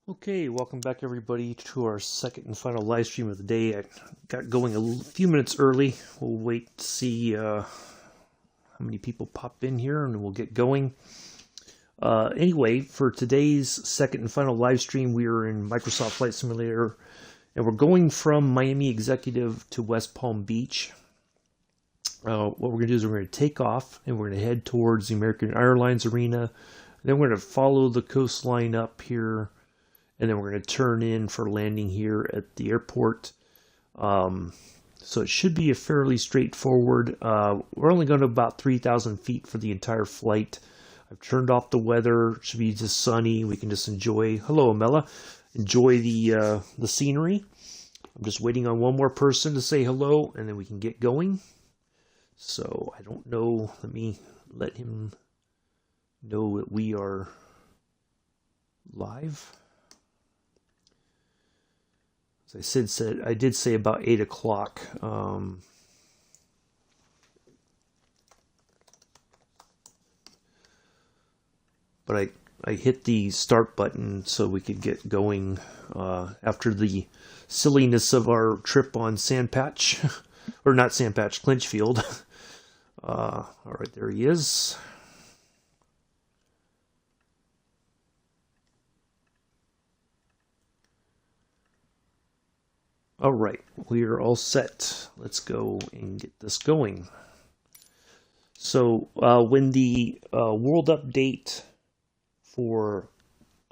Okay, welcome back everybody to our second and final live stream of the day. I got going a few minutes early. We'll wait to see how many people pop in here and we'll get going. Anyway, for today's second and final live stream, we are in Microsoft Flight Simulator and we're going from Miami Executive to West Palm Beach. What we're going to do is we're going to take off and we're going to head towards the American Airlines Arena. Then we're going to follow the coastline up here. And then we're going to turn in for landing here at the airport. So it should be a fairly straightforward. We're only going to about 3,000 feet for the entire flight. I've turned off the weather. It should be just sunny. We can just enjoy. Hello, Amela. Enjoy the scenery. I'm just waiting on one more person to say hello, and then we can get going. So I don't know. Let me let him know that we are live. As I did say about 8 o'clock. But I hit the start button so we could get going after the silliness of our trip on Sandpatch. Or not Sandpatch, Clinchfield. Alright, there he is. Alright, we are all set. Let's go and get this going. So, when the world update for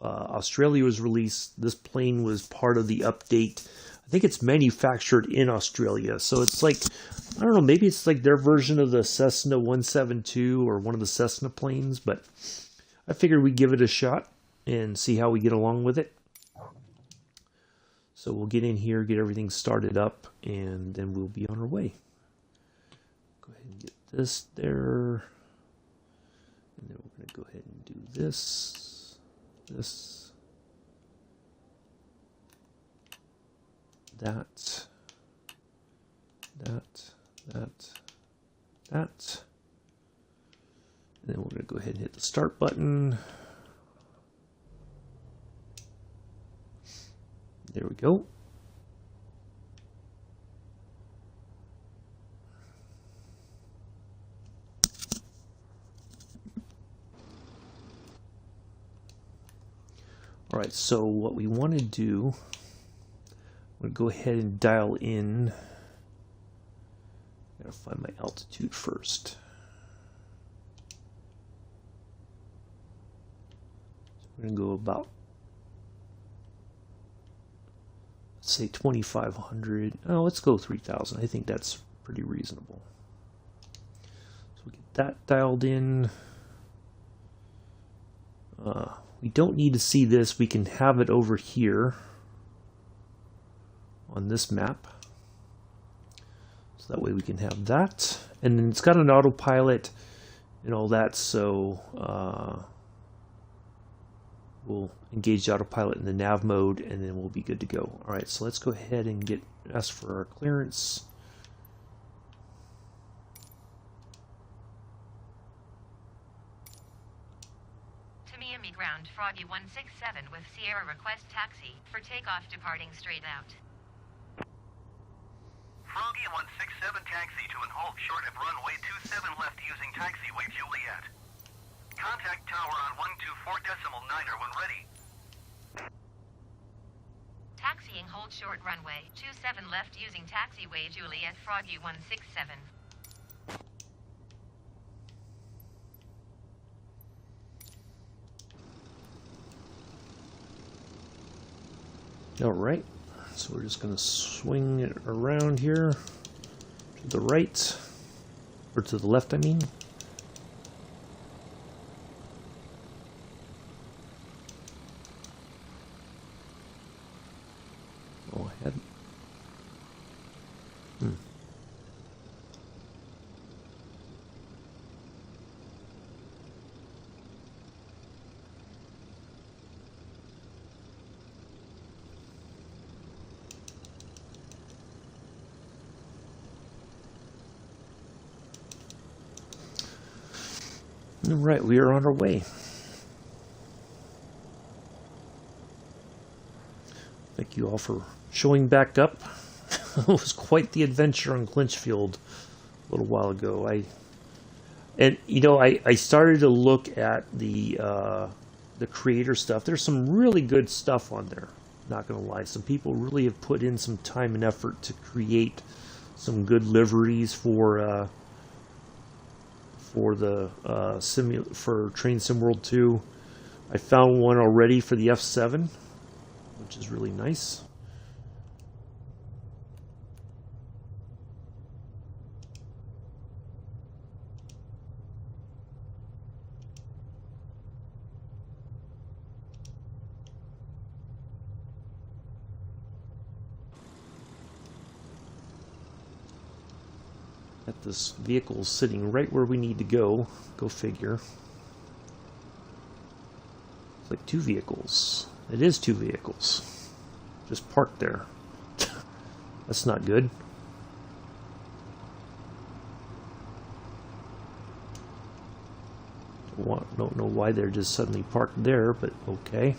Australia was released, this plane was part of the update. I think it's manufactured in Australia. So it's like, I don't know, maybe it's like their version of the Cessna 172 or one of the Cessna planes, but I figured we'd give it a shot and see how we get along with it. So we'll get in here, get everything started up, and then we'll be on our way. Go ahead and get this there. And then we're going to go ahead and do this, that. And then we're going to go ahead and hit the start button. There we go. All right, so what we want to do, I'm going to go ahead and dial in. I gotta find my altitude first. So we're going to go about, say 2,500. Oh, let's go 3,000. I think that's pretty reasonable. So we get that dialed in. We don't need to see this. We can have it over here on this map. So that way we can have that. And then it's got an autopilot and all that. So we'll engage the autopilot in the nav mode and then we'll be good to go. All right, so let's go ahead and ask for our clearance. To Miami ground, Froggy 167 with Sierra request taxi for takeoff departing straight out. Froggy 167 taxi to and hold short of runway 27 left using taxiway Juliet. Contact tower on 124.9 when ready. Taxiing hold short runway 27 left using taxiway Juliet Froggy 167. All right, so we're just going to swing it around here to the right, or to the left, I mean. Go ahead. All right, we are on our way. Thank you all for showing back up. It was quite the adventure on Clinchfield a little while ago. I started to look at the creator stuff. There's some really good stuff on there. Not gonna lie, some people really have put in some time and effort to create some good liveries for Train Sim World 2. I found one already for the F7, which is really nice. Got this vehicle sitting right where we need to go. Go figure. It's like 2 vehicles. It is 2 vehicles. Just parked there. That's not good. Don't know why they're just suddenly parked there, but okay.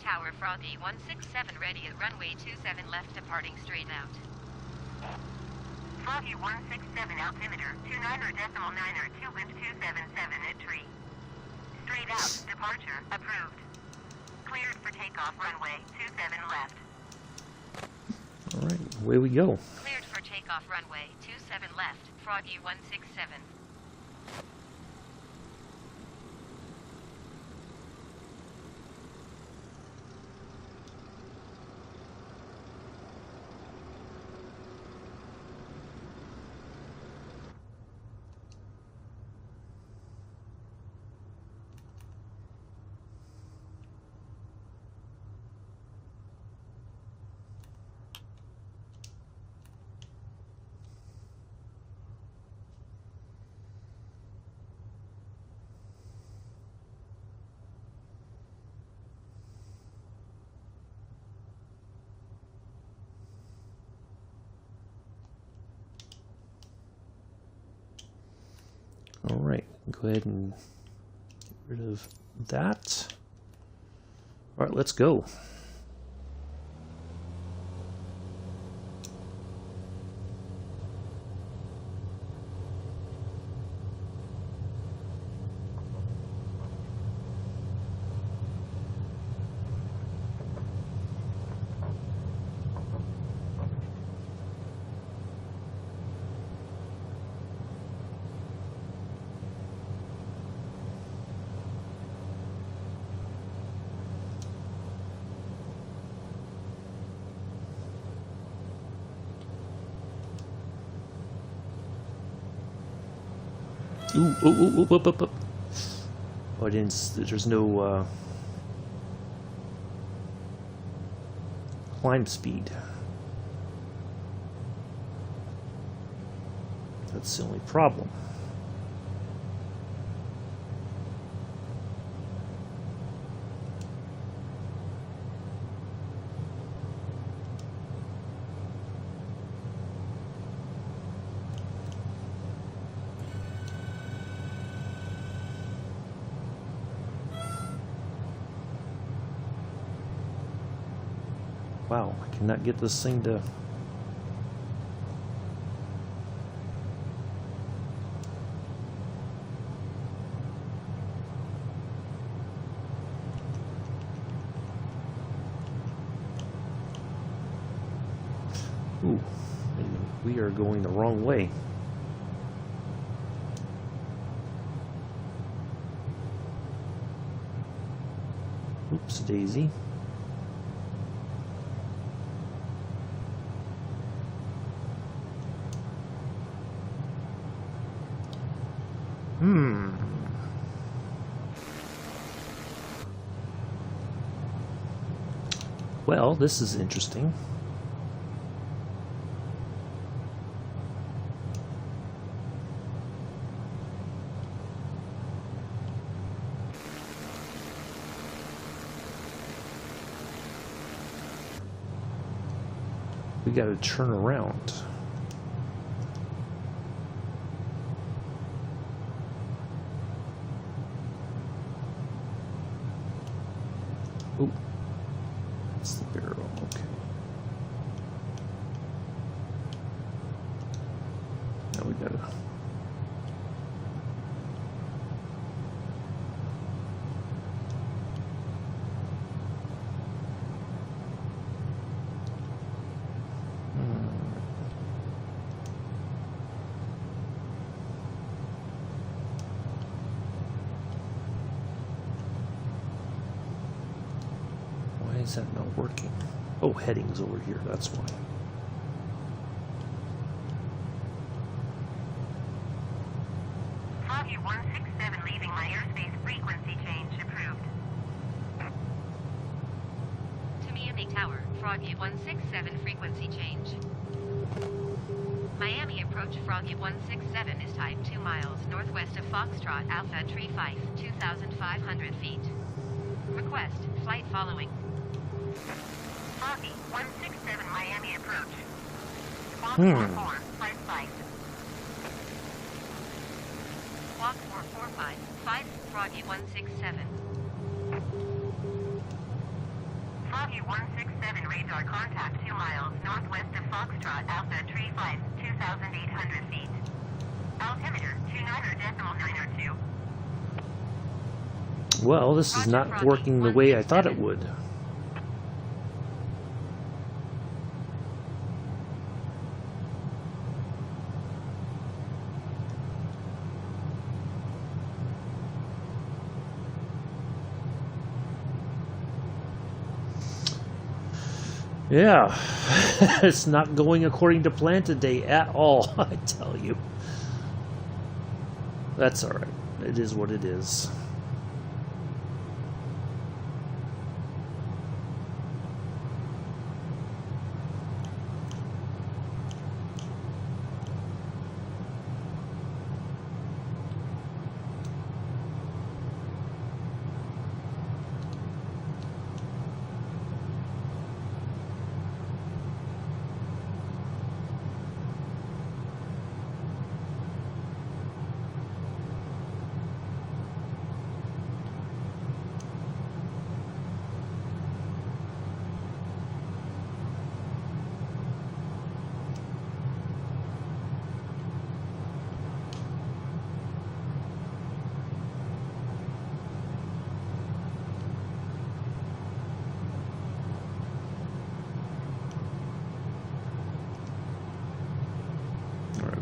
Tower Froggy 167 ready at runway 27 left departing straight out. Froggy 167 altimeter 29.9er 2 wind 277 at tree. Straight out, departure approved. Cleared for takeoff runway 27 left. Alright, away we go. Cleared for takeoff runway 27 left, Froggy 167. Alright, go ahead and get rid of that. Alright, let's go. Ooh, up. Oh, I didn't. There's no climb speed. That's the only problem. Wow, I cannot get this thing to... Ooh, we are going the wrong way. Oops, daisy. Well, this is interesting. We got to turn around. Okay. Now we gotta. Why is that not working? Oh, heading's over here, that's why. Foggy 167 leaving my airspace, frequency change approved. To Miami Tower, Froggy 167 frequency change. Miami approach Froggy 167 is type 2 miles northwest of Foxtrot Alpha Tree 5, 2,500 feet. Request, flight following. Foggy 167 Miami approach. Squawk 44, flight flight. Squawk 445, 5, Froggy 167. Foggy 167 radar contact 2 miles northwest of Foxtrot Alpha Tree 5, 2,800 feet. Altimeter 29.902. Well, this is not working the way I thought it would. Yeah, it's not going according to plan today at all, I tell you. That's alright. It is what it is.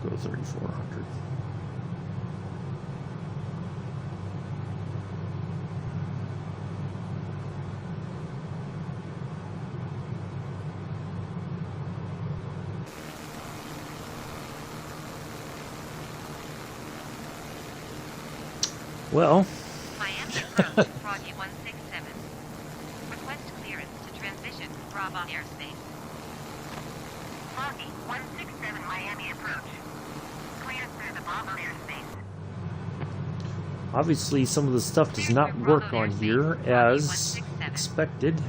Go 3,400. Well, Miami approach, Froggy 167. Request clearance to transition Bravo airspace. Froggy 167 Miami approach. Clear through the Bravo airspace. obviously some of the stuff does not work on here as expected.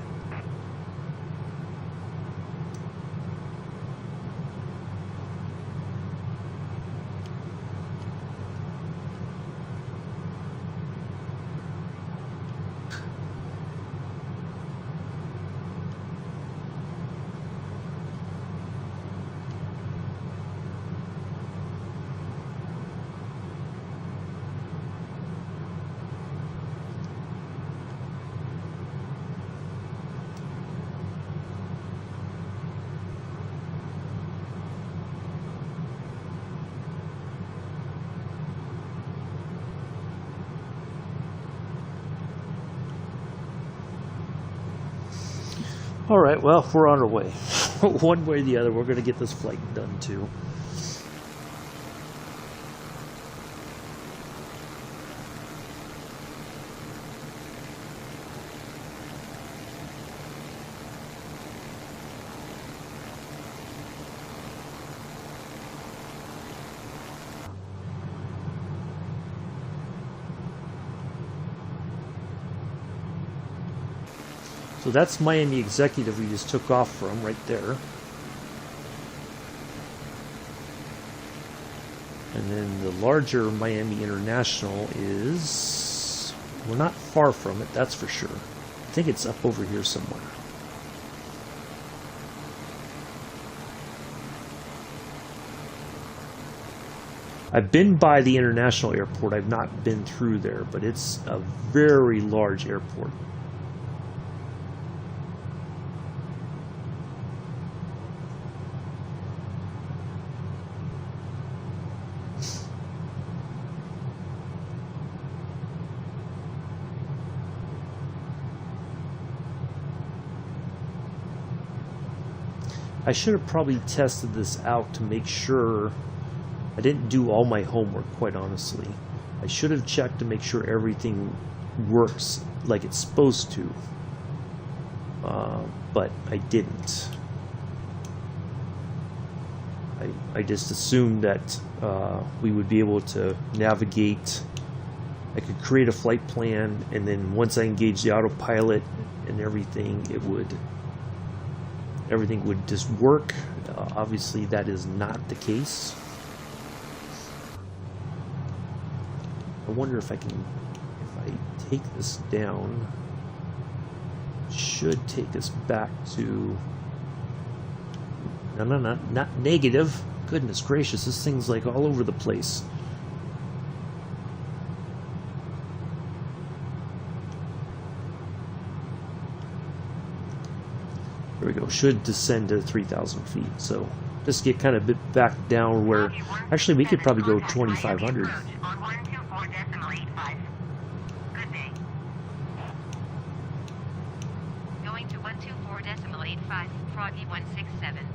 Alright, well, we're on our way. One way or the other, we're going to get this flight done too. So that's Miami Executive we just took off from right there. And then the larger Miami International is... we're not far from it, that's for sure. I think it's up over here somewhere. I've been by the international airport. I've not been through there, but it's a very large airport. I should have probably tested this out to make sure. I didn't do all my homework, quite honestly. I should have checked to make sure everything works like it's supposed to. But I didn't. I just assumed that we would be able to navigate. I could create a flight plan, and then once I engage the autopilot and everything, everything would just work. Obviously, that is not the case. I wonder if I take this down, should take us back to, no, not negative. Goodness gracious, this thing's like all over the place. There we go. Should descend to 3,000 feet. So just get kind of a bit back down where, actually we could probably go 2,500. Going to 124.85, Froggy 167.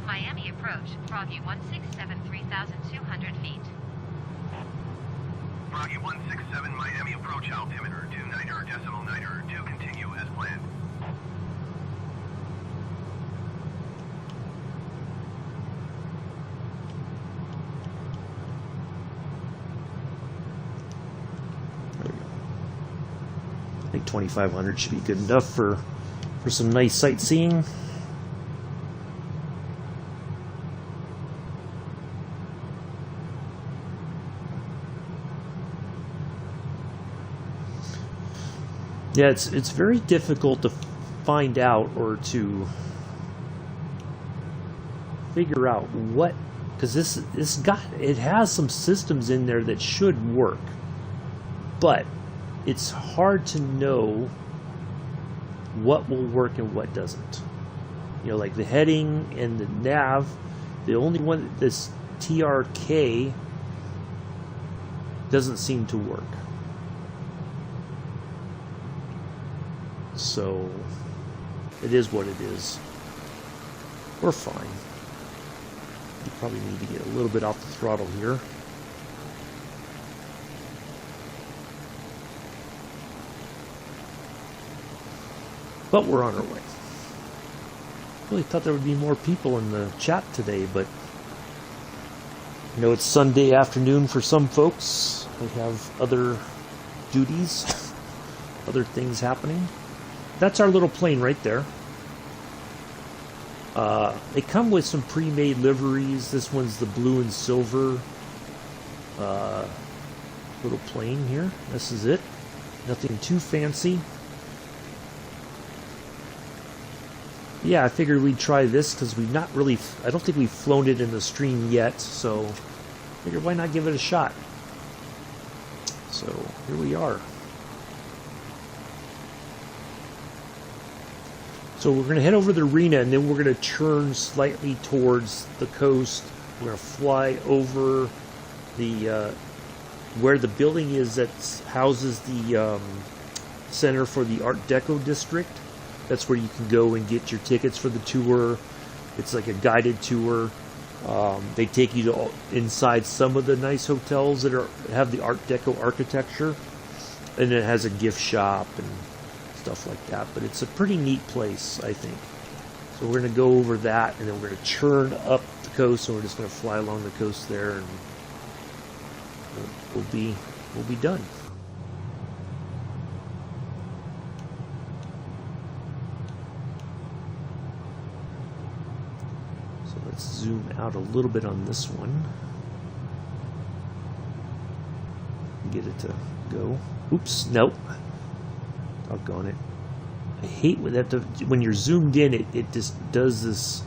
Miami approach, Froggy 167, 3,200 feet. Froggy 167, Miami approach altimeter 29.9, continue as planned. I think 2,500 should be good enough for some nice sightseeing. Yeah, it's very difficult to find out or to figure out what, because it has some systems in there that should work, but it's hard to know what will work and what doesn't. You know, like the heading and the nav, the only one, this TRK, doesn't seem to work. So it is what it is. We're fine. You probably need to get a little bit off the throttle here. But we're on our way. Really thought there would be more people in the chat today, but you know, it's Sunday afternoon for some folks. They have other duties, other things happening. That's our little plane right there. They come with some pre-made liveries. This one's the blue and silver little plane here. This is it. Nothing too fancy. Yeah, I figured we'd try this because we've not really, I don't think we've flown it in the stream yet, so I figured why not give it a shot. So here we are. So we're going to head over the arena, and then we're going to turn slightly towards the coast. We're going to fly over the where the building is that houses the Center for the Art Deco District. That's where you can go and get your tickets for the tour. It's like a guided tour. They take you to inside some of the nice hotels that have the Art Deco architecture, and it has a gift shop and stuff like that. But it's a pretty neat place, I think. So we're going to go over that, and then we're going to churn up the coast, and we're just going to fly along the coast there, and we'll be done. Let's zoom out a little bit on this one. Get it to go. Oops, nope. Doggone it. I hate when that when you're zoomed in, it just does this.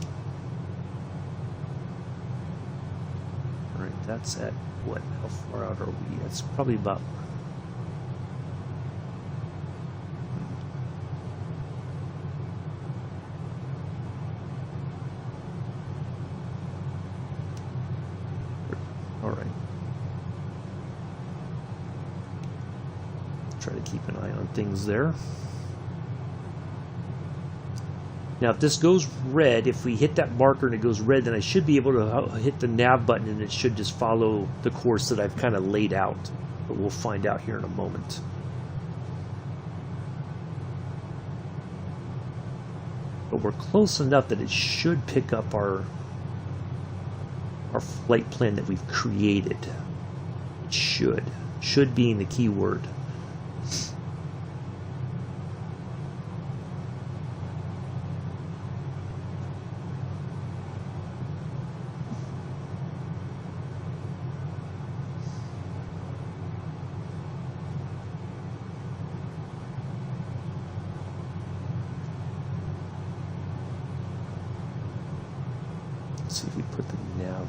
Alright, That's at what? How far out are we? That's probably about. All right. Try to keep an eye on things there. Now, if this goes red, if we hit that marker and it goes red, then I should be able to hit the nav button and it should just follow the course that I've kind of laid out. But we'll find out here in a moment. But we're close enough that it should pick up our flight plan that we've created. It should. Should being the key word. Let's see if we put the nav.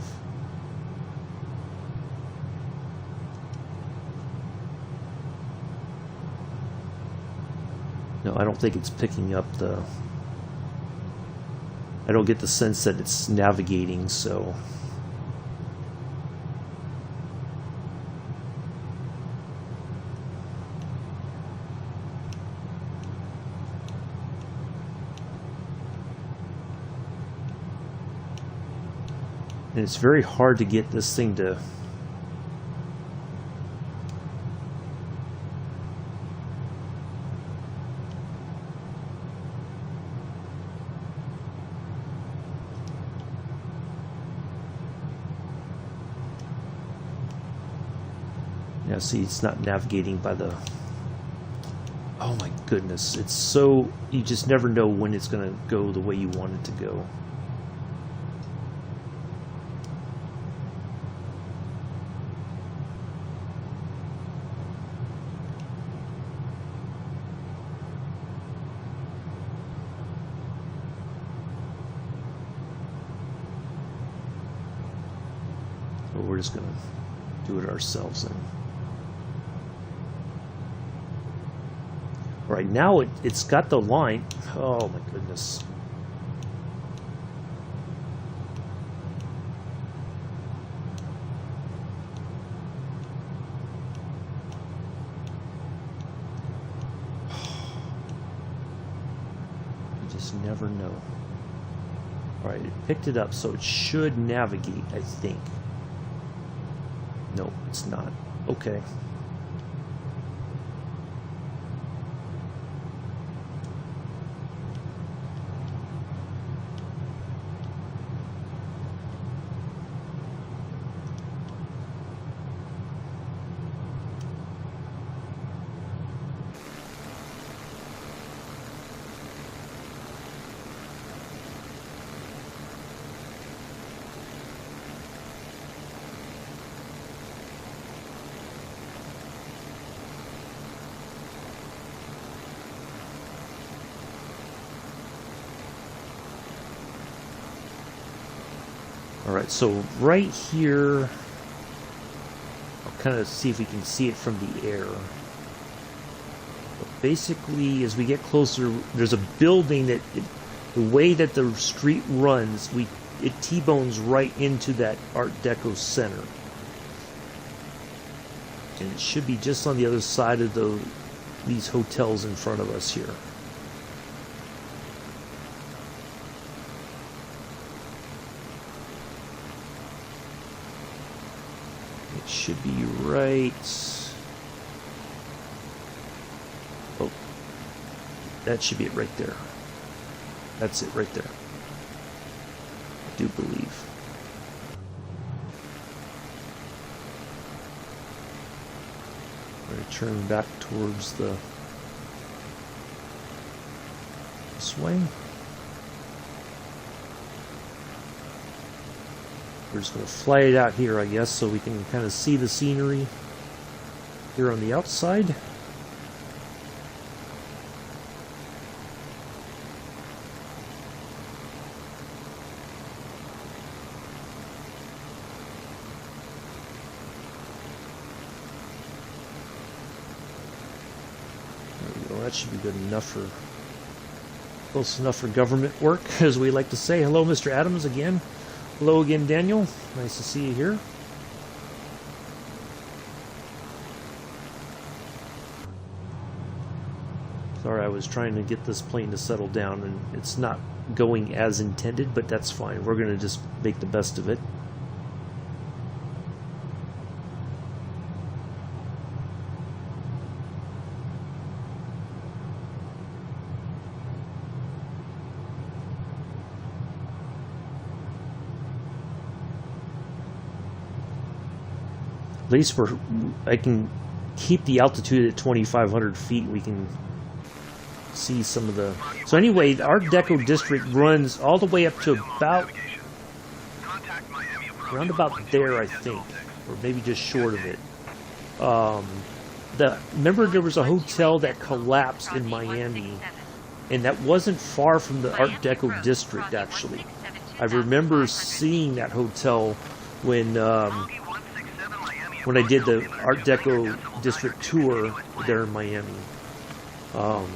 No, I don't think it's picking up the. I don't get the sense that it's navigating, so. And it's very hard to get this thing to. Yeah, see, it's not navigating by the. Oh my goodness, it's so. You just never know when it's going to go the way you want it to go. We're just going to do it ourselves then. All right, now it's got the line. Oh my goodness. You just never know. All right, it picked it up, so it should navigate, I think. No, it's not. Okay. Alright, so right here, I'll kind of see if we can see it from the air. But basically, as we get closer, there's a building that, the way that the street runs, it T-bones right into that Art Deco center. And it should be just on the other side of these hotels in front of us here. Should be right. Oh, that should be it right there. That's it right there. I do believe. I'm going to turn back towards this way. We're just going to fly it out here, I guess, so we can kind of see the scenery here on the outside. that should be good enough for, close enough for government work, as we like to say. Hello, Mr. Adams, again. Hello again, Daniel. Nice to see you here. Sorry, I was trying to get this plane to settle down, and it's not going as intended, but that's fine. We're going to just make the best of it. At least I can keep the altitude at 2,500 feet. We can see some of the... So anyway, the Art Deco district runs all the way up to about... around about there, I think. Or maybe just short of it. Remember there was a hotel that collapsed in Miami, and that wasn't far from the Art Deco district, actually. I remember seeing that hotel when I did the Art Deco district tour there in Miami. But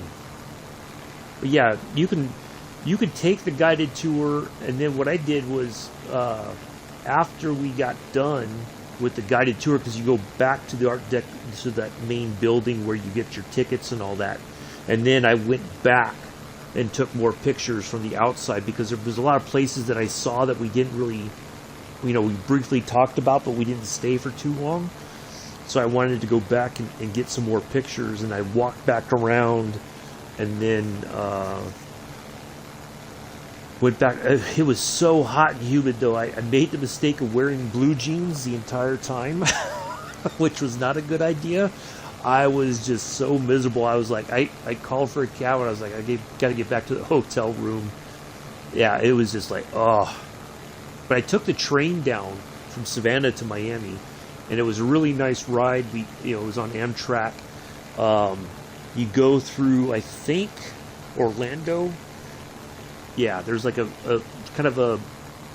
yeah, you could take the guided tour, and then what I did was after we got done with the guided tour, because you go back to the Art Deco, to that main building where you get your tickets and all that, and then I went back and took more pictures from the outside, because there was a lot of places that I saw that we didn't really, we briefly talked about, but we didn't stay for too long. So I wanted to go back and get some more pictures, and I walked back around, and then went back. It was so hot and humid, though. I made the mistake of wearing blue jeans the entire time, which was not a good idea. I was just so miserable. I was like, I called for a cab, and I was like, got to get back to the hotel room. Yeah, it was just like, oh. But I took the train down from Savannah to Miami, and it was a really nice ride. It was on Amtrak. You go through, I think, Orlando. Yeah, there's like a kind of a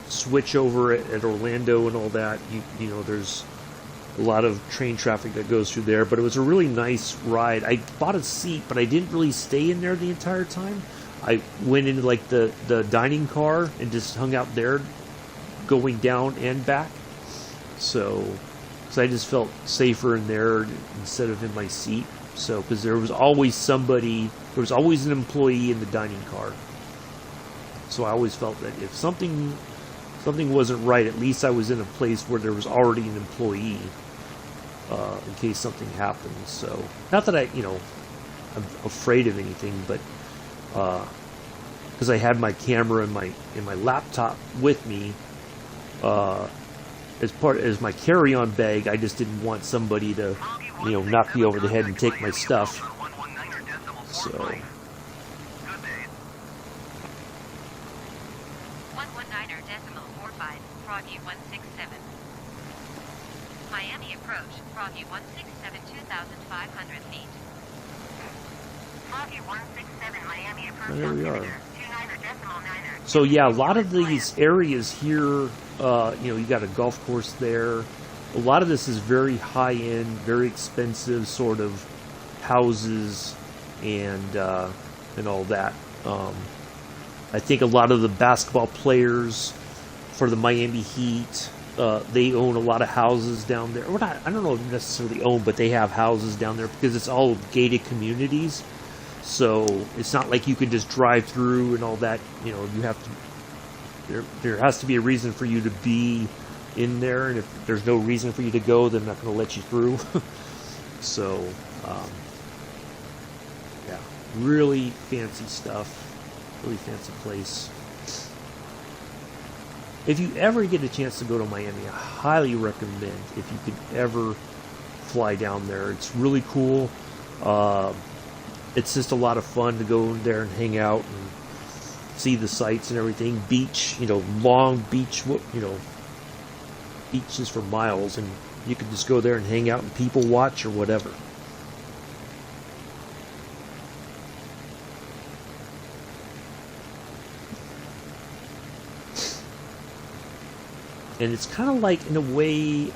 switch over at Orlando and all that. There's a lot of train traffic that goes through there, but it was a really nice ride. I bought a seat, but I didn't really stay in there the entire time. I went into like the dining car and just hung out there, going down and back. So I just felt safer in there instead of in my seat. So, because there was always an employee in the dining car. So I always felt that if something wasn't right, at least I was in a place where there was already an employee in case something happens. So, not that I'm afraid of anything, but because I had my camera and my laptop with me as my carry-on bag, I just didn't want somebody to knock me over the head and take my stuff. So 119er decimal 45, Froggy 167. Miami approach, Froggy 167, 2,500 feet. Froggy 167, Miami approach. There we are. 29er decimal 9er. So yeah, a lot of these areas here, you got a golf course there. A lot of this is very high-end, very expensive sort of houses and all that. I think a lot of the basketball players for the Miami Heat, they own a lot of houses down there. Or not, I don't know if necessarily own, but they have houses down there because it's all gated communities. So it's not like you can just drive through and all that. You have to. There has to be a reason for you to be in there, and if there's no reason for you to go, they're not going to let you through. So, yeah, really fancy stuff. Really fancy place. If you ever get a chance to go to Miami, I highly recommend if you could ever fly down there. It's really cool. It's just a lot of fun to go there and hang out and see the sights and everything. Beach, long beach, beaches for miles, and you can just go there and hang out and people watch or whatever. And it's kind of like, in a way,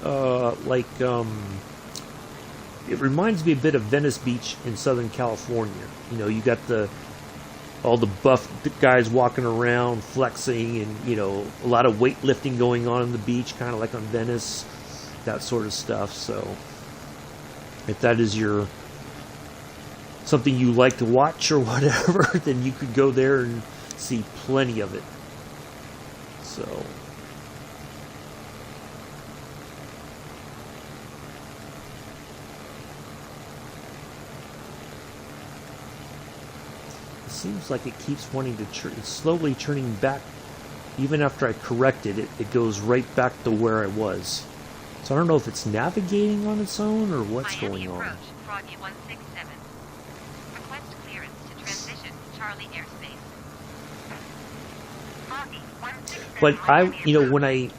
it reminds me a bit of Venice Beach in Southern California. You know, you got all the buff guys walking around, flexing, and, you know, a lot of weightlifting going on the beach, kind of like on Venice, that sort of stuff. So if that is something you like to watch or whatever, then you could go there and see plenty of it. So it seems like it keeps wanting to it's slowly turning back. Even after I corrected it, it goes right back to where I was. So I don't know if it's navigating on its own or what's Miami going on. approach, Froggy 167. Request clearance to transition Charlie airspace. Froggy 167. But when I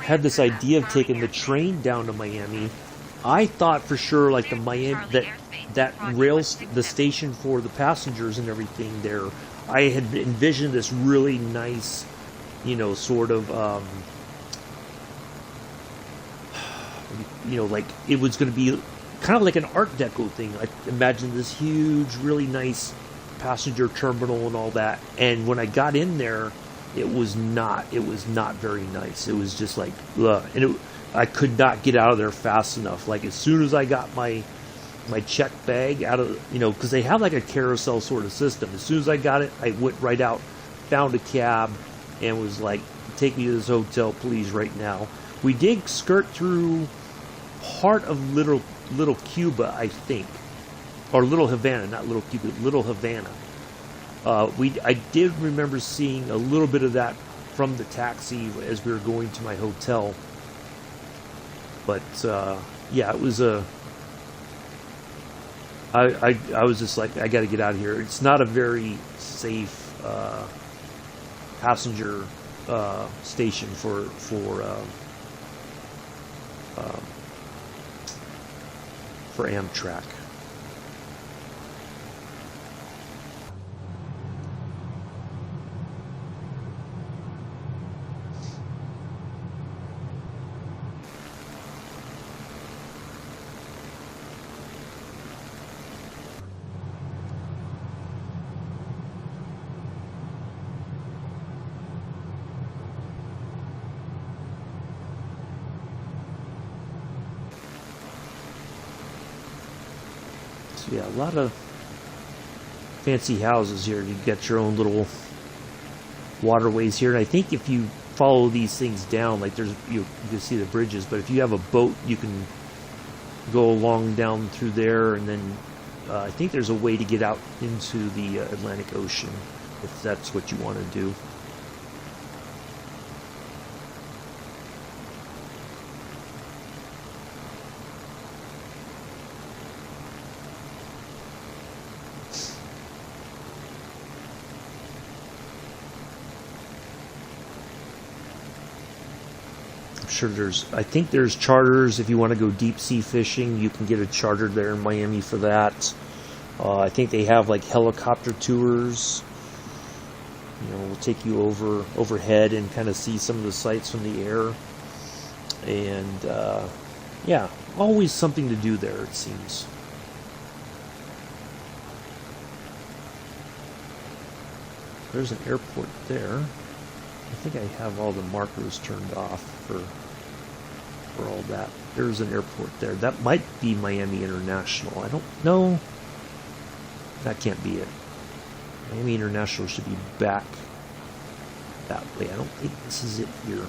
had this idea of taking the train down to Miami, I thought for sure like the Miami that rails, the station for the passengers and everything there, I had envisioned this really nice, you know, sort of like it was going to be kind of like an Art Deco thing. I imagined this huge, really nice passenger terminal and all that. And when I got in there, it was not very nice. It was just like, ugh. And I could not get out of there fast enough. Like as soon as I got my check bag out of, you know, because they have like a carousel sort of system. As soon as I got it, I went right out, found a cab, and was like, take me to this hotel, please, right now. We did skirt through part of Little Cuba, I think, or Little Havana, not Little Cuba, Little Havana. I did remember seeing a little bit of that from the taxi as we were going to my hotel. But yeah, it was I was just like, I got to get out of here. It's not a very safe passenger station for Amtrak. Yeah, a lot of fancy houses here. You got your own little waterways here, and I think if you follow these things down, like you can see the bridges, but if you have a boat, you can go along down through there, and then I think there's a way to get out into the Atlantic Ocean if that's what you want to do. Sure, I think there's charters. If you want to go deep sea fishing, you can get a charter there in Miami for that. I think they have like helicopter tours. You know, we'll take you overhead and kind of see some of the sights from the air. And yeah, always something to do there, it seems. There's an airport there. I think I have all the markers turned off for all that. There's an airport there. That might be Miami International. I don't know. That can't be it. Miami International should be back that way. I don't think this is it here.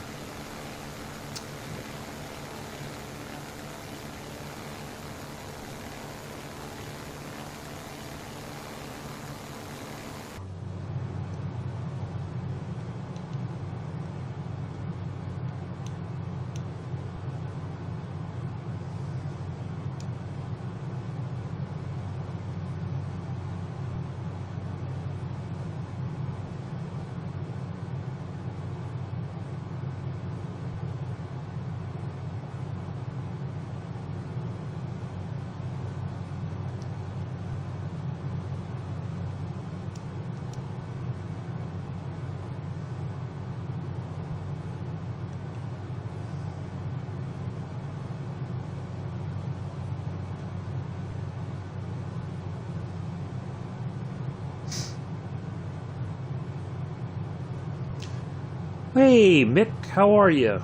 Hey, Mick, how are you?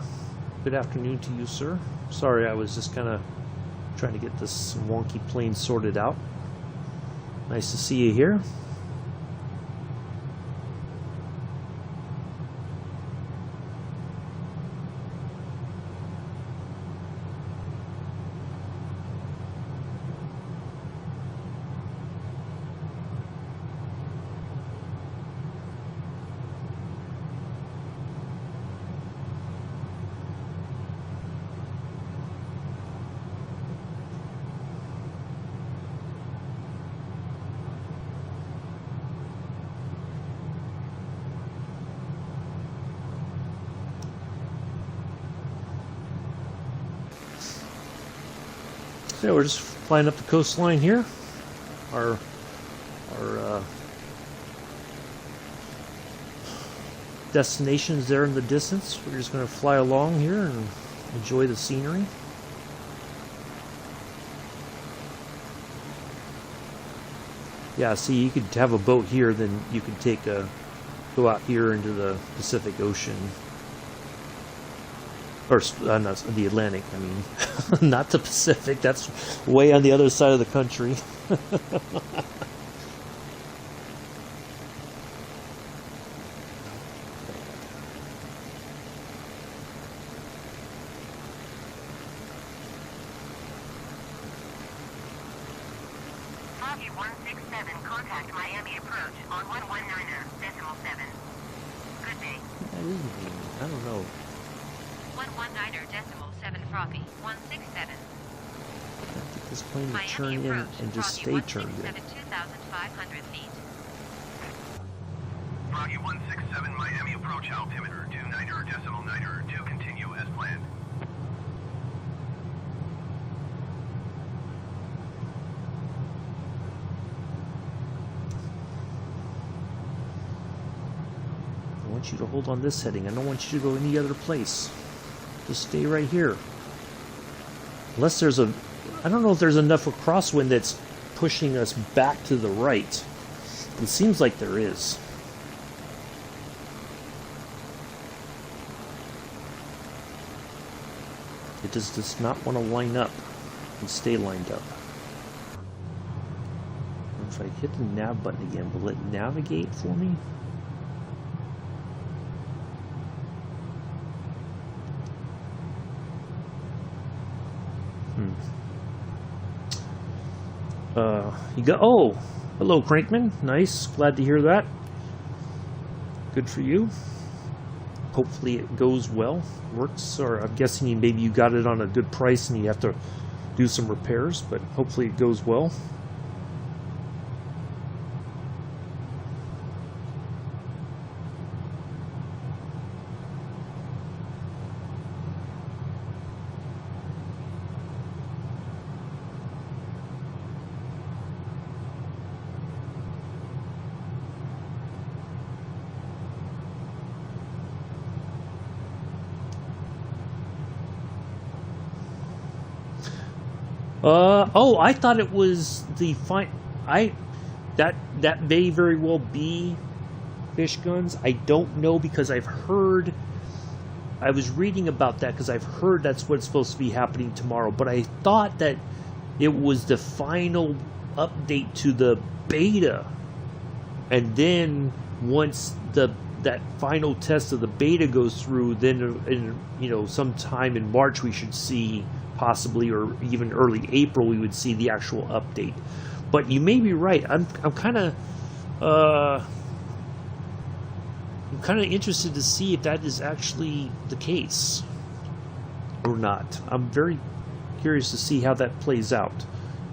Good afternoon to you, sir. Sorry, I was just kind of trying to get this wonky plane sorted out. Nice to see you here. So we're just flying up the coastline here. Our destination's there in the distance. We're just going to fly along here and enjoy the scenery. Yeah, see, you could have a boat here, then you could go out here into the Pacific Ocean. Or not the Atlantic, I mean. Not the Pacific, that's way on the other side of the country. Foggy 167, contact Miami approach on 119.7. Good day. I don't know. 119.7 Froggy 167. I think this plane would turn Miami in approach, and just Froggy stay turned in. 2,500 feet. Froggy 167, Miami approach altimeter 29.9, continue as planned. I want you to hold on this heading. I don't want you to go any other place. Just stay right here. Unless there's a... I don't know if there's enough of crosswind that's pushing us back to the right. It seems like there is. It just does not want to line up and stay lined up. If I hit the nav button again, will it navigate for me? You got, oh, hello Crankman, nice, glad to hear that. Good for you. Hopefully it goes well, works, or I'm guessing maybe you got it on a good price and you have to do some repairs, but hopefully it goes well. Oh, I thought it was the that may very well be fish guns. I don't know because I was reading about that because I've heard that's what's supposed to be happening tomorrow. But I thought that it was the final update to the beta, and then once that final test of the beta goes through, then sometime in March we should see. Possibly, or even early April, we would see the actual update. But you may be right. I'm kind of interested to see if that is actually the case or not. I'm very curious to see how that plays out,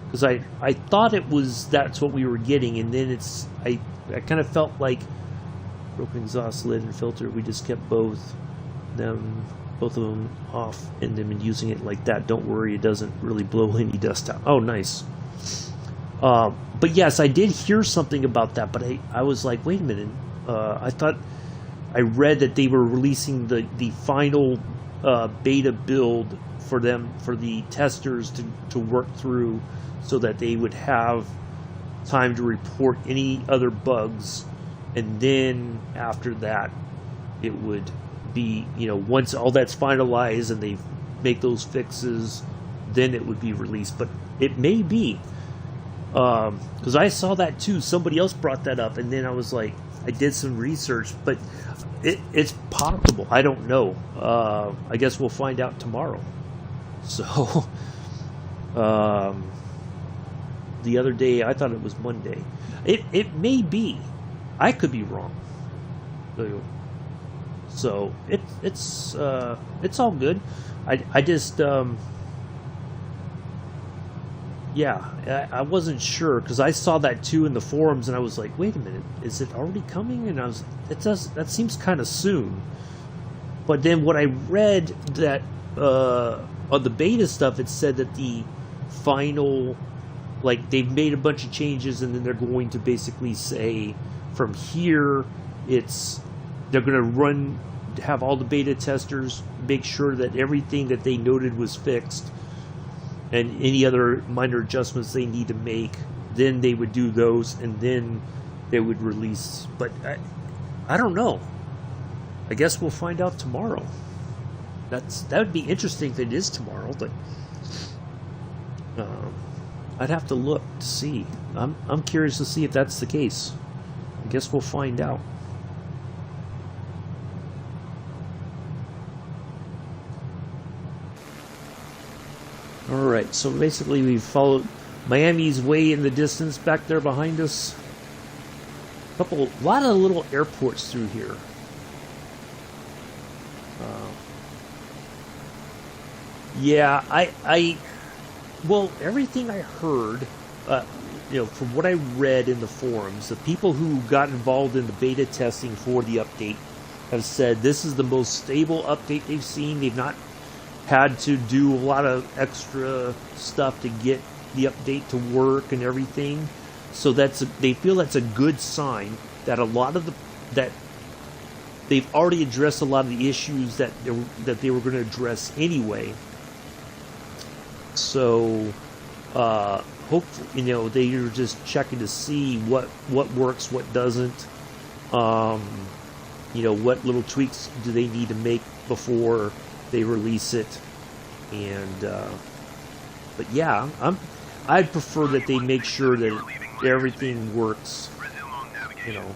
because I thought that's what we were getting, and then I kind of felt like broken exhaust lid and filter. We just kept both of them off and then been using it like that. Don't worry, it doesn't really blow any dust out. Oh, nice. But yes, I did hear something about that, but I was like, wait a minute. I thought I read that they were releasing the final beta build for the testers to work through, so that they would have time to report any other bugs, and then after that it would would be, you know, once all that's finalized and they make those fixes, then it would be released. But it may be, because I saw that too. Somebody else brought that up, and then I was like, I did some research, but it's possible. I don't know. I guess we'll find out tomorrow. So, the other day I thought it was Monday. It may be. I could be wrong. So it's all good. I just yeah, I wasn't sure because I saw that too in the forums, and I was like, wait a minute, is it already coming? And I was, that seems kind of soon. But then what I read that on the beta stuff, it said that the final, like, they've made a bunch of changes, and then they're going to basically say from here they're going to have all the beta testers make sure that everything that they noted was fixed, and any other minor adjustments they need to make, then they would do those, and then they would release. But I don't know. I guess we'll find out tomorrow. That would be interesting if it is tomorrow, but I'd have to look to see. I'm curious to see if that's the case. I guess we'll find out. Alright, so basically we've followed Miami's way in the distance back there behind us. A lot of little airports through here. Yeah, well, everything I heard, you know, from what I read in the forums, the people who got involved in the beta testing for the update have said this is the most stable update they've seen. They've not had to do a lot of extra stuff to get the update to work and everything. So they feel that's a good sign that a lot of that they've already addressed a lot of the issues that they were going to address anyway. So hopefully, you know, they are just checking to see what works, what doesn't. You know, what little tweaks do they need to make before they release it. And but yeah, I'd prefer that they make sure that everything works, you know,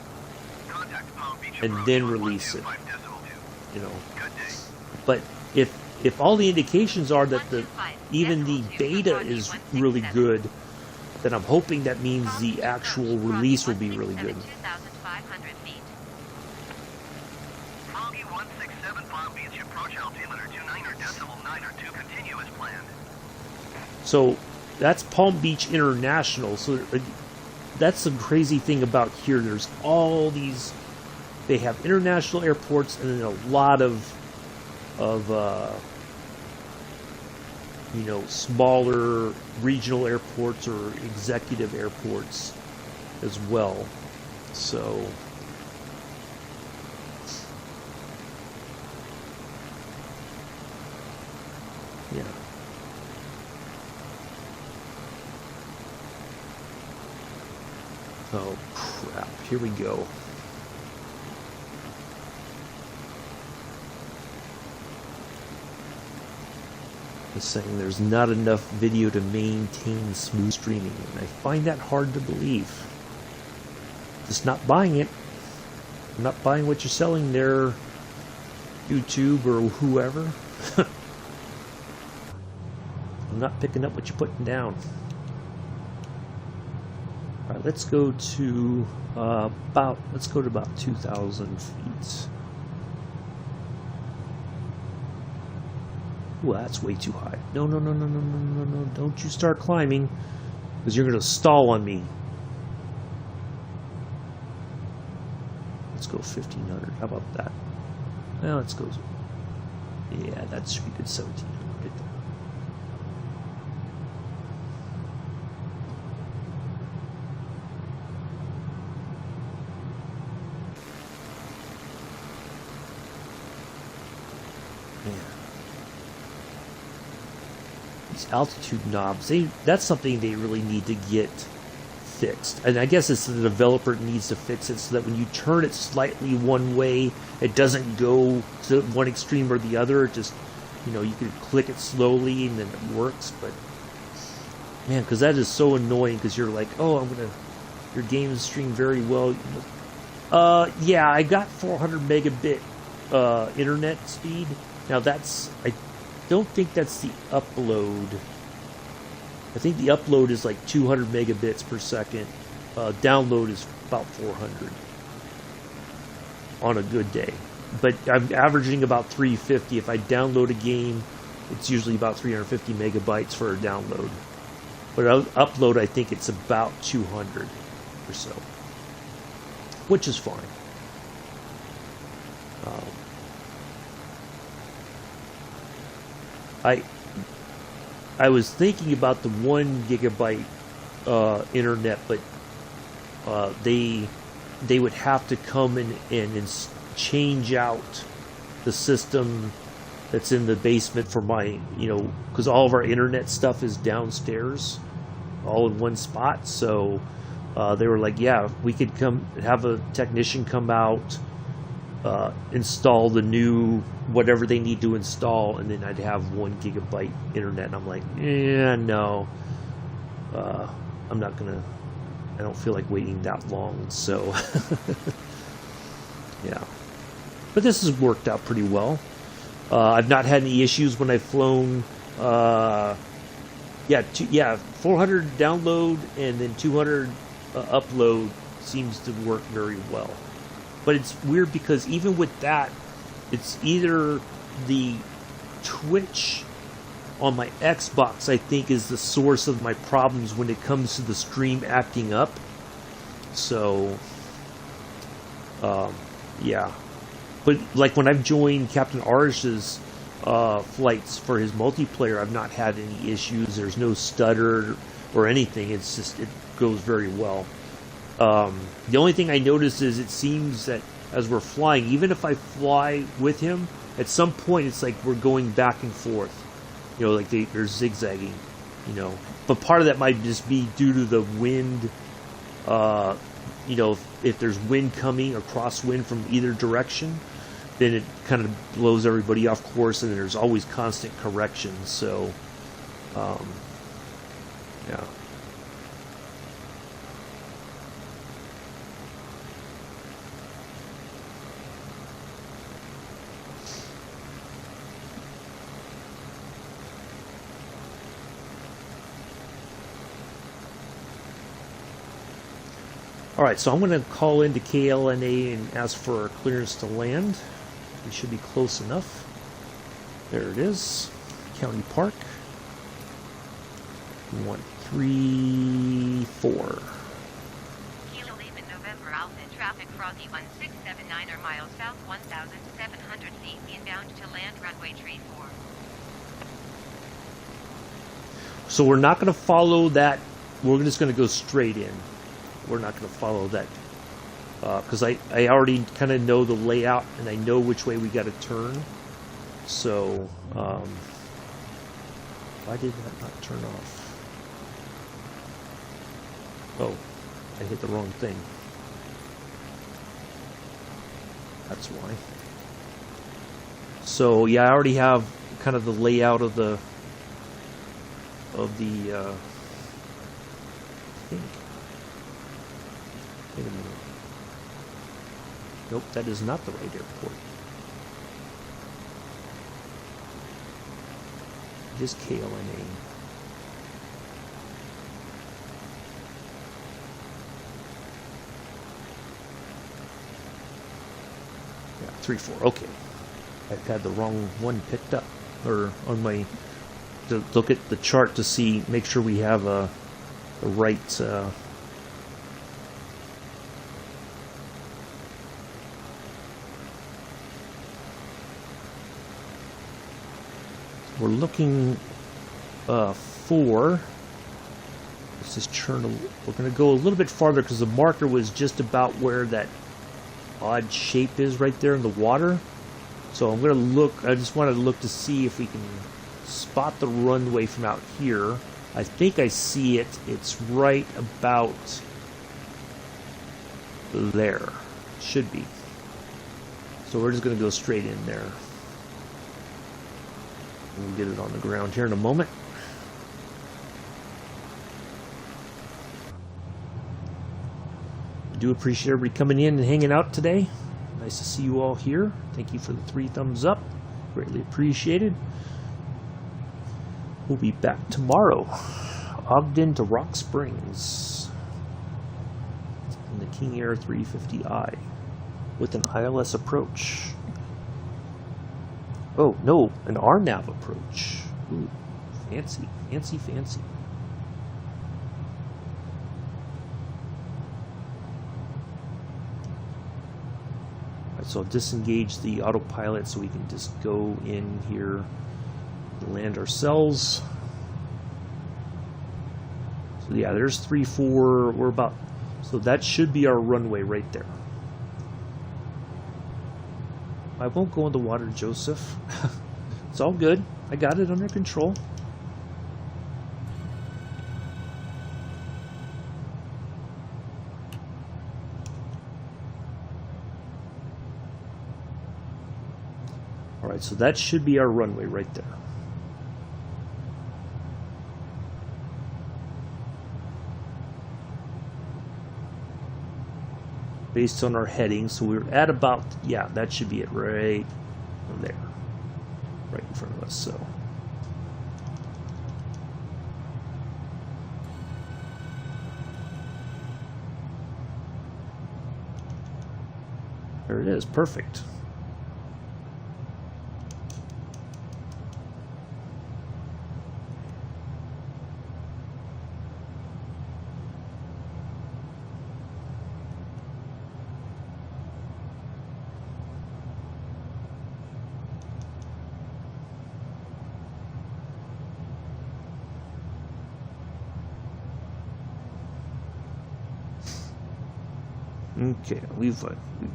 and then release it, you know. But if all the indications are that even the beta is really good, then I'm hoping that means the actual release will be really good. So that's Palm Beach International. So that's the crazy thing about here. There's all these. They have international airports and then a lot of you know, smaller regional airports or executive airports as well. So yeah. Oh crap, here we go. Just saying there's not enough video to maintain smooth streaming, and I find that hard to believe. Just not buying it. I'm not buying what you're selling there, YouTube or whoever. I'm not picking up what you're putting down. Alright, let's go to about 2,000 feet. Ooh, that's way too high. No, don't you start climbing, because you're going to stall on me. Let's go 1,500. How about that? Well, let's go. Yeah, that should be good. 1,700. These altitude knobs, that's something they really need to get fixed. And I guess it's the developer that needs to fix it so that when you turn it slightly one way, it doesn't go to one extreme or the other. It just, you know, you can click it slowly and then it works. But man, because that is so annoying, because you're like, oh, your game is streamed very well. Yeah, I got 400 megabit internet speed. Now I don't think that's the upload. I think the upload is like 200 megabits per second. Download is about 400 on a good day. But I'm averaging about 350. If I download a game, it's usually about 350 megabytes for a download. But upload, I think it's about 200 or so, which is fine. I was thinking about the 1 gigabyte internet, but they would have to come in and change out the system that's in the basement for my, you know, because all of our internet stuff is downstairs, all in one spot. So they were like, yeah, we could come have a technician come out, install the new whatever they need to install, and then I'd have 1 gigabyte internet. And I'm like, yeah, no, I'm not gonna. I don't feel like waiting that long. So yeah, but this has worked out pretty well. I've not had any issues when I've flown. Yeah, 400 download and then 200 upload seems to work very well. But it's weird because even with that, it's either the Twitch on my Xbox, I think, is the source of my problems when it comes to the stream acting up. So, yeah. But like when I've joined Captain Arish's flights for his multiplayer, I've not had any issues. There's no stutter or anything. It's just, it goes very well. The only thing I notice is it seems that as we're flying, even if I fly with him, at some point it's like we're going back and forth. You know, like they're zigzagging, you know. But part of that might just be due to the wind. You know, if there's wind coming or crosswind from either direction, then it kind of blows everybody off course, and there's always constant corrections. So, yeah. Alright, so I'm going to call into KLNA and ask for clearance to land. We should be close enough. There it is. County Park. 134. Kilo Lehman, November Alpha, traffic Froggy 1679 or miles south 1,700 feet, inbound to land runway 34. So we're not going to follow that. We're just going to go straight in. We're not going to follow that because I already kind of know the layout and I know which way we got to turn. So why did that not turn off? Oh, I hit the wrong thing. That's why. So yeah, I already have kind of the layout of the I think. Wait a minute. Nope, that is not the right airport. It is KLNA. Yeah, 3-4. Okay. I've had the wrong one picked up, or on my to look at the chart to see, make sure we have the right. We're looking for. Let's just churn. We're going to go a little bit farther because the marker was just about where that odd shape is right there in the water. So I'm going to look. I just want to look to see if we can spot the runway from out here. I think I see it. It's right about there. Should be. So we're just going to go straight in there. We'll get it on the ground here in a moment. I do appreciate everybody coming in and hanging out today. Nice to see you all here. Thank you for the 3 thumbs up. Greatly appreciated. We'll be back tomorrow. Ogden to Rock Springs. In the King Air 350i. With an ILS approach. Oh, no, an RNAV approach. Ooh, fancy, fancy, fancy. Alright, so I'll disengage the autopilot so we can just go in here and land ourselves. So yeah, there's 3, 4, we're about, so that should be our runway right there. I won't go in the water, Joseph. It's all good. I got it under control. Alright, so that should be our runway right there. Based on our heading, so we're at about, yeah, that should be it right there, right in front of us. So there it is, perfect. Okay, we've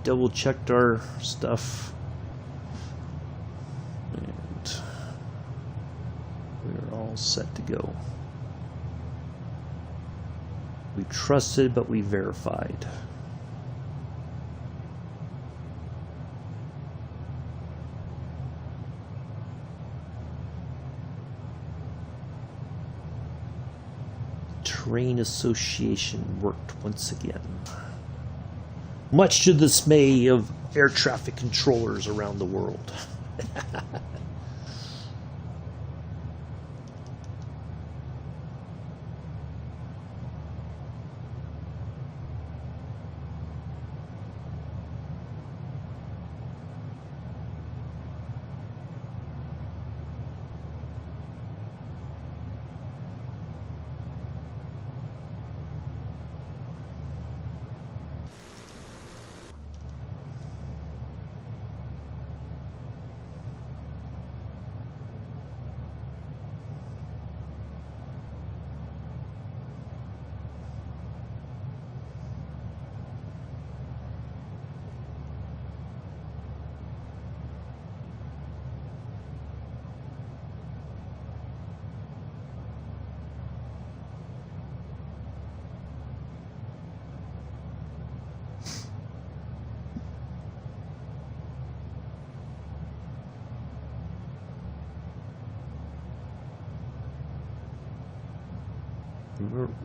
double checked our stuff, and we're all set to go. We trusted, but we verified. Terrain Association worked once again. Much to the dismay of air traffic controllers around the world.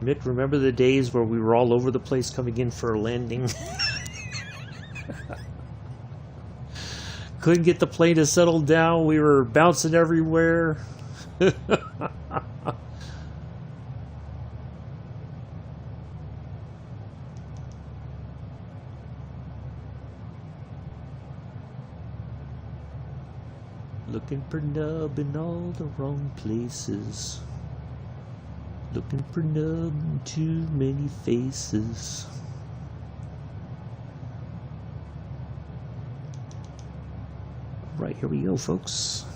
Mick, remember the days where we were all over the place coming in for a landing? Couldn't get the plane to settle down. We were bouncing everywhere. Looking for nub in all the wrong places. Looking for nub in too many faces. Right, here we go, folks.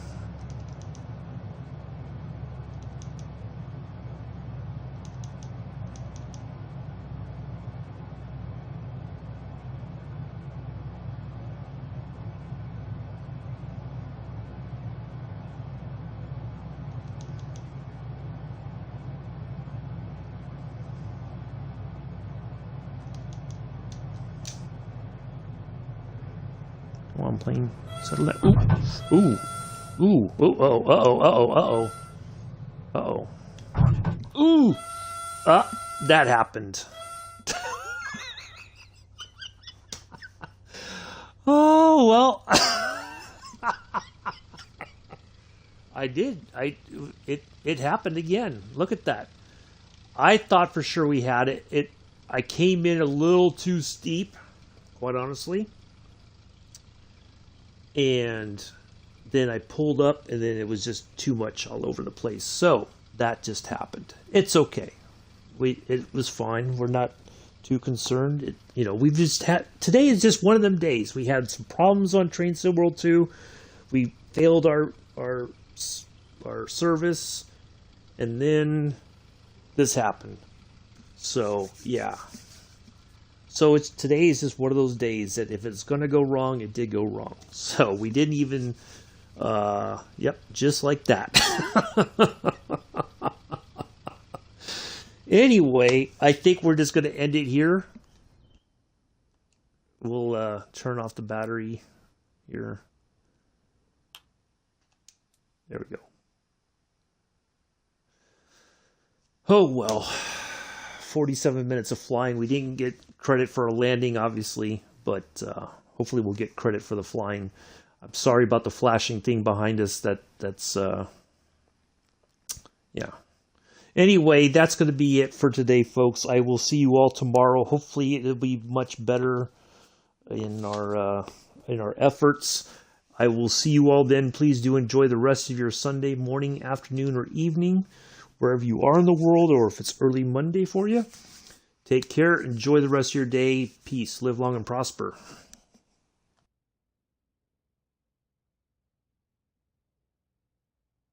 Come on, plane. Settle that. Ooh. Ooh. Ooh. Oh. Uh-oh. Uh-oh. Uh-oh. Ooh. That happened. Oh, well. I did. It happened again. Look at that. I thought for sure we had it. I came in a little too steep, quite honestly. And then I pulled up, and then it was just too much all over the place. So that just happened. It's okay. It was fine. We're not too concerned. We've just had, today is just one of them days. We had some problems on Train Sim World 2. We failed our service, and then this happened. So yeah. So today is just one of those days that if it's going to go wrong, it did go wrong. So we didn't even, just like that. Anyway, I think we're just going to end it here. We'll turn off the battery here. There we go. Oh, well. 47 minutes of flying. We didn't get credit for a landing, obviously, but hopefully we'll get credit for the flying. I'm sorry about the flashing thing behind us. That's yeah. Anyway, that's going to be it for today, folks. I will see you all tomorrow. Hopefully it'll be much better in our efforts. I will see you all then. Please do enjoy the rest of your Sunday morning, afternoon, or evening, wherever you are in the world, or if it's early Monday for you. Take care. Enjoy the rest of your day. Peace. Live long and prosper.